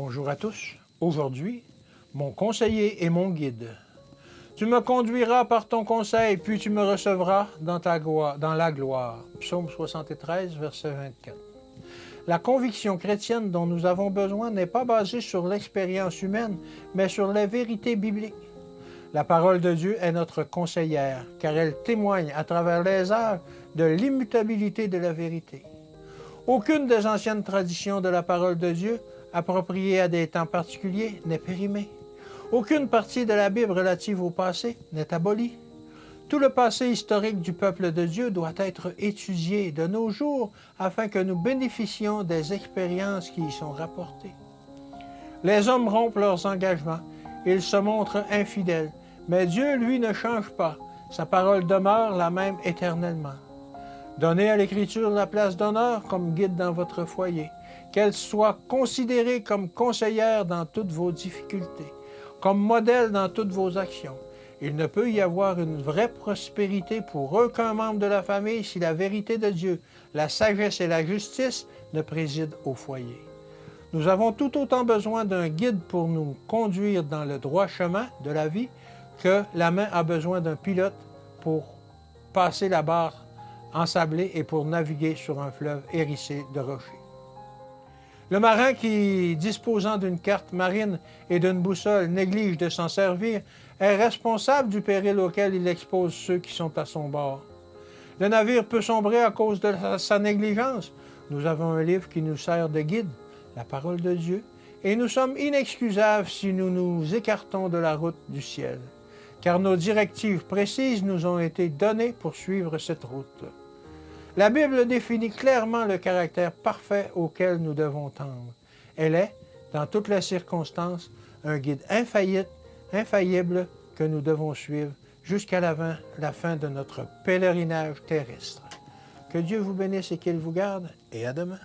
Bonjour à tous. Aujourd'hui, mon conseiller et mon guide. Tu me conduiras par ton conseil, puis tu me recevras dans la gloire. Psaume 73, verset 24. La conviction chrétienne dont nous avons besoin n'est pas basée sur l'expérience humaine, mais sur la vérité biblique. La parole de Dieu est notre conseillère, car elle témoigne à travers les âges de l'immutabilité de la vérité. Aucune des anciennes traditions de la parole de Dieu, appropriée à des temps particuliers, n'est périmée. Aucune partie de la Bible relative au passé n'est abolie. Tout le passé historique du peuple de Dieu doit être étudié de nos jours afin que nous bénéficions des expériences qui y sont rapportées. Les hommes rompent leurs engagements, ils se montrent infidèles, mais Dieu, lui, ne change pas. Sa parole demeure la même éternellement. Donnez à l'Écriture la place d'honneur comme guide dans votre foyer, qu'elle soit considérée comme conseillère dans toutes vos difficultés, comme modèle dans toutes vos actions. Il ne peut y avoir une vraie prospérité pour aucun membre de la famille si la vérité de Dieu, la sagesse et la justice ne président au foyer. Nous avons tout autant besoin d'un guide pour nous conduire dans le droit chemin de la vie que la main a besoin d'un pilote pour passer la barre ensablée et pour naviguer sur un fleuve hérissé de rochers. Le marin qui, disposant d'une carte marine et d'une boussole, néglige de s'en servir, est responsable du péril auquel il expose ceux qui sont à son bord. Le navire peut sombrer à cause de sa négligence. Nous avons un livre qui nous sert de guide, la parole de Dieu, et nous sommes inexcusables si nous nous écartons de la route du ciel, car nos directives précises nous ont été données pour suivre cette route. La Bible définit clairement le caractère parfait auquel nous devons tendre. Elle est, dans toutes les circonstances, un guide infaillible que nous devons suivre jusqu'à la fin de notre pèlerinage terrestre. Que Dieu vous bénisse et qu'il vous garde, et à demain.